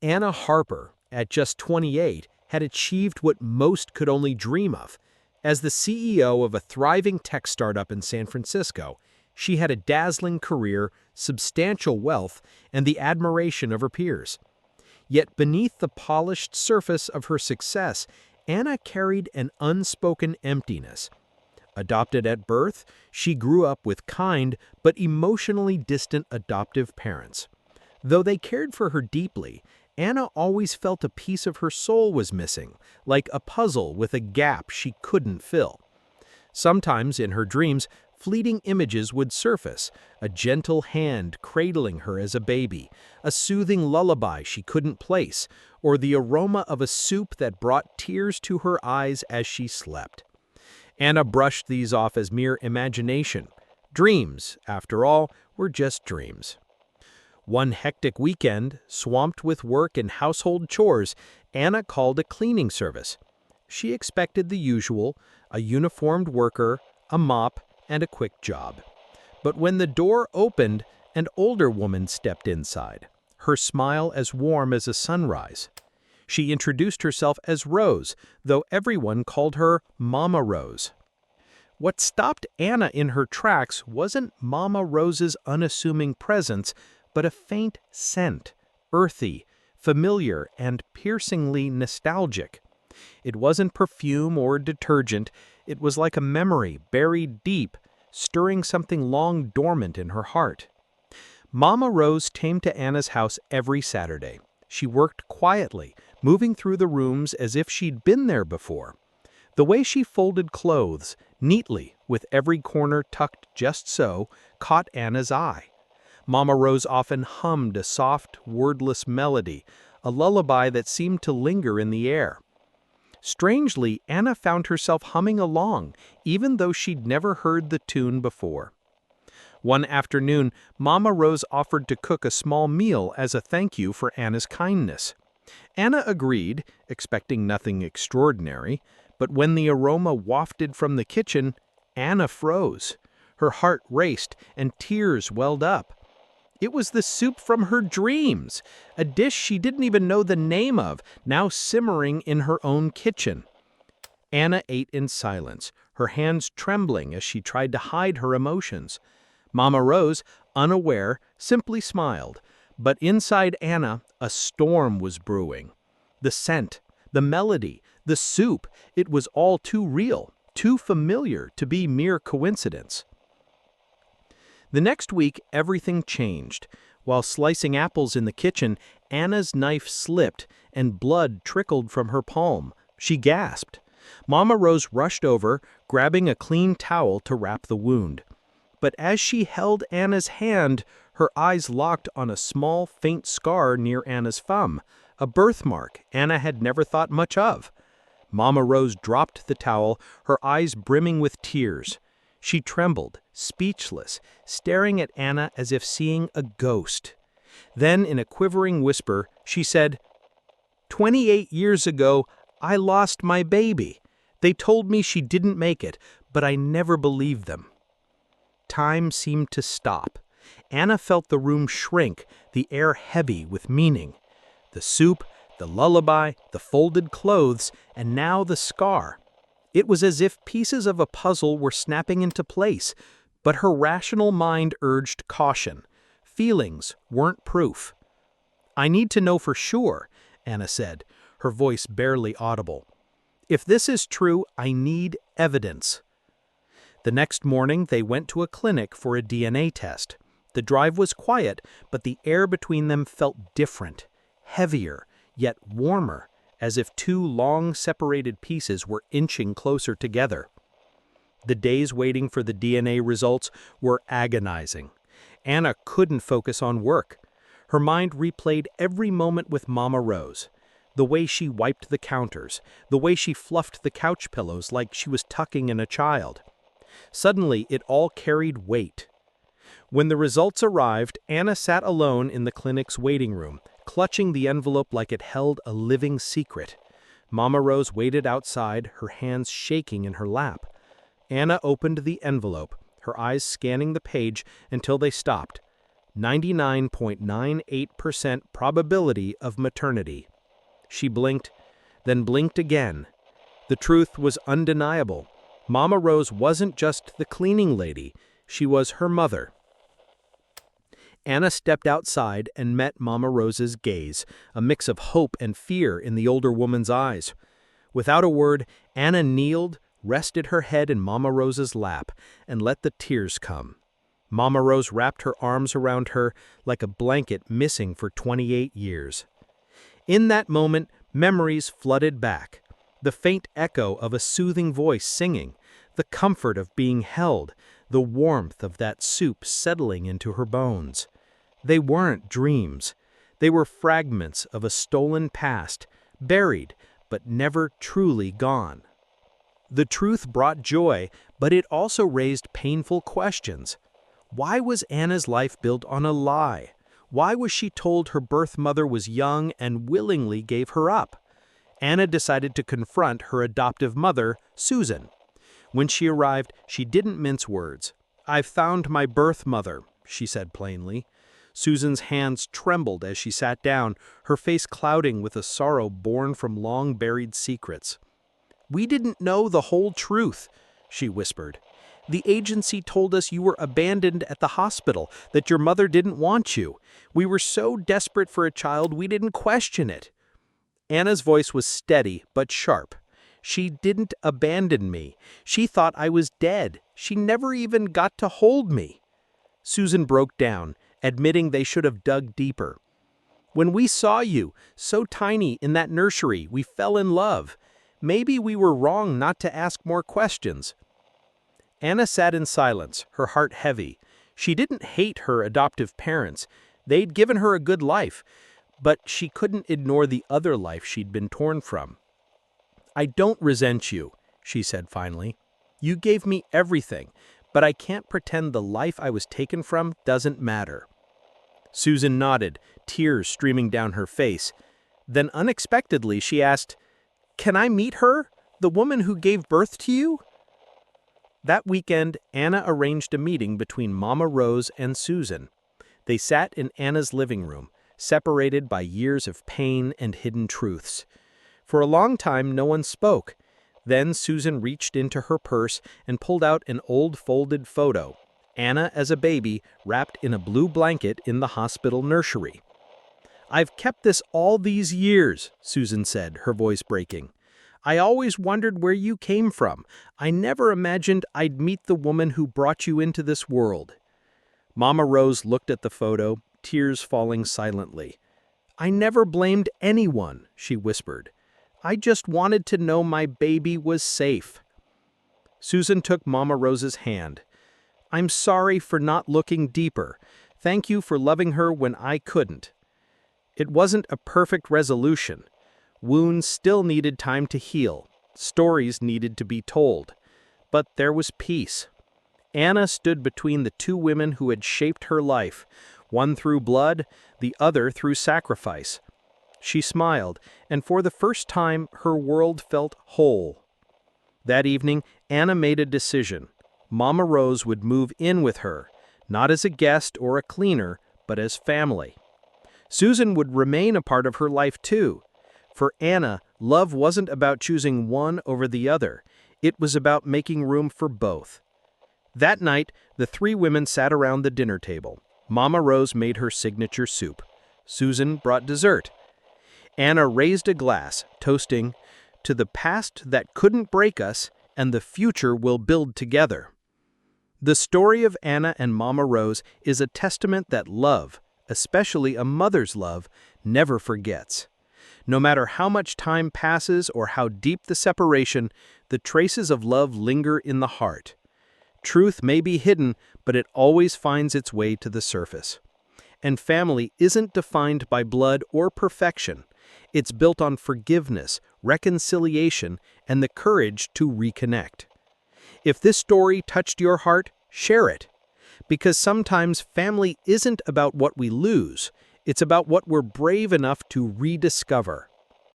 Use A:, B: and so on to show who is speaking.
A: Anna Harper, at just 28, had achieved what most could only dream of. As the CEO of a thriving tech startup in San Francisco, she had a dazzling career, substantial wealth, and the admiration of her peers. Yet beneath the polished surface of her success, Anna carried an unspoken emptiness. Adopted at birth, she grew up with kind but emotionally distant adoptive parents. Though they cared for her deeply, Anna always felt a piece of her soul was missing, like a puzzle with a gap she couldn't fill. Sometimes, in her dreams, fleeting images would surface, a gentle hand cradling her as a baby, a soothing lullaby she couldn't place, or the aroma of a soup that brought tears to her eyes as she slept. Anna brushed these off as mere imagination. Dreams, after all, were just dreams. One hectic weekend, swamped with work and household chores, Anna called a cleaning service. She expected the usual, a uniformed worker, a mop, and a quick job. But when the door opened, an older woman stepped inside, her smile as warm as a sunrise. She introduced herself as Rose, though everyone called her Mama Rose. What stopped Anna in her tracks wasn't Mama Rose's unassuming presence, but a faint scent, earthy, familiar, and piercingly nostalgic. It wasn't perfume or detergent, it was like a memory buried deep, stirring something long dormant in her heart. Mama Rose came to Anna's house every Saturday. She worked quietly, moving through the rooms as if she'd been there before. The way she folded clothes, neatly, with every corner tucked just so, caught Anna's eye. Mama Rose often hummed a soft, wordless melody, a lullaby that seemed to linger in the air. Strangely, Anna found herself humming along, even though she'd never heard the tune before. One afternoon, Mama Rose offered to cook a small meal as a thank you for Anna's kindness. Anna agreed, expecting nothing extraordinary, but when the aroma wafted from the kitchen, Anna froze. Her heart raced and tears welled up. It was the soup from her dreams, a dish she didn't even know the name of, now simmering in her own kitchen. Anna ate in silence, her hands trembling as she tried to hide her emotions. Mama Rose, unaware, simply smiled, but inside Anna, a storm was brewing. The scent, the melody, the soup, it was all too real, too familiar to be mere coincidence. The next week, everything changed. While slicing apples in the kitchen, Anna's knife slipped and blood trickled from her palm. She gasped. Mama Rose rushed over, grabbing a clean towel to wrap the wound. But as she held Anna's hand, her eyes locked on a small, faint scar near Anna's thumb, a birthmark Anna had never thought much of. Mama Rose dropped the towel, her eyes brimming with tears. She trembled, speechless, staring at Anna as if seeing a ghost. Then, in a quivering whisper, she said, "28 years ago, I lost my baby. They told me she didn't make it, but I never believed them." Time seemed to stop. Anna felt the room shrink, the air heavy with meaning. The soup, the lullaby, the folded clothes, and now the scar. It was as if pieces of a puzzle were snapping into place, but her rational mind urged caution. Feelings weren't proof. "I need to know for sure," Anna said, her voice barely audible. "If this is true, I need evidence." The next morning, they went to a clinic for a DNA test. The drive was quiet, but the air between them felt different, heavier, yet warmer, as if two long-separated pieces were inching closer together. The days waiting for the DNA results were agonizing. Anna couldn't focus on work. Her mind replayed every moment with Mama Rose. The way she wiped the counters, the way she fluffed the couch pillows like she was tucking in a child. Suddenly, it all carried weight. When the results arrived, Anna sat alone in the clinic's waiting room, clutching the envelope like it held a living secret. Mama Rose waited outside, her hands shaking in her lap. Anna opened the envelope, her eyes scanning the page until they stopped. 99.98% probability of maternity. She blinked, then blinked again. The truth was undeniable. Mama Rose wasn't just the cleaning lady, she was her mother. Anna stepped outside and met Mama Rose's gaze, a mix of hope and fear in the older woman's eyes. Without a word, Anna kneeled, rested her head in Mama Rose's lap, and let the tears come. Mama Rose wrapped her arms around her like a blanket missing for 28 years. In that moment, memories flooded back. The faint echo of a soothing voice singing, the comfort of being held, the warmth of that soup settling into her bones. They weren't dreams. They were fragments of a stolen past, buried but never truly gone. The truth brought joy, but it also raised painful questions. Why was Anna's life built on a lie? Why was she told her birth mother was young and willingly gave her up? Anna decided to confront her adoptive mother, Susan. When she arrived, she didn't mince words. "I've found my birth mother," she said plainly. Susan's hands trembled as she sat down, her face clouding with a sorrow born from long-buried secrets. "We didn't know the whole truth," she whispered. "The agency told us you were abandoned at the hospital, that your mother didn't want you. We were so desperate for a child, we didn't question it." Anna's voice was steady but sharp. "She didn't abandon me. She thought I was dead. She never even got to hold me." Susan broke down, admitting they should have dug deeper. "When we saw you, so tiny in that nursery, we fell in love. Maybe we were wrong not to ask more questions." Anna sat in silence, her heart heavy. She didn't hate her adoptive parents. They'd given her a good life, but she couldn't ignore the other life she'd been torn from. "I don't resent you," she said finally. "You gave me everything, but I can't pretend the life I was taken from doesn't matter." Susan nodded, tears streaming down her face. Then unexpectedly she asked, "Can I meet her, the woman who gave birth to you?" That weekend, Anna arranged a meeting between Mama Rose and Susan. They sat in Anna's living room, separated by years of pain and hidden truths. For a long time, no one spoke. Then Susan reached into her purse and pulled out an old folded photo, Anna as a baby wrapped in a blue blanket in the hospital nursery. "I've kept this all these years," Susan said, her voice breaking. "I always wondered where you came from. I never imagined I'd meet the woman who brought you into this world." Mama Rose looked at the photo, tears falling silently. "I never blamed anyone," she whispered. "I just wanted to know my baby was safe." Susan took Mama Rose's hand. "I'm sorry for not looking deeper. Thank you for loving her when I couldn't." It wasn't a perfect resolution. Wounds still needed time to heal. Stories needed to be told. But there was peace. Anna stood between the two women who had shaped her life, one through blood, the other through sacrifice. She smiled, and for the first time her world felt whole. That evening, Anna made a decision. Mama Rose would move in with her, not as a guest or a cleaner, but as family. Susan would remain a part of her life too. For Anna, love wasn't about choosing one over the other. It was about making room for both. That night, the three women sat around the dinner table. Mama Rose made her signature soup. Susan brought dessert. Anna raised a glass, toasting, "To the past that couldn't break us, and the future we'll build together." The story of Anna and Mama Rose is a testament that love, especially a mother's love, never forgets. No matter how much time passes or how deep the separation, the traces of love linger in the heart. Truth may be hidden, but it always finds its way to the surface. And family isn't defined by blood or perfection. It's built on forgiveness, reconciliation, and the courage to reconnect. If this story touched your heart, share it. Because sometimes family isn't about what we lose, it's about what we're brave enough to rediscover.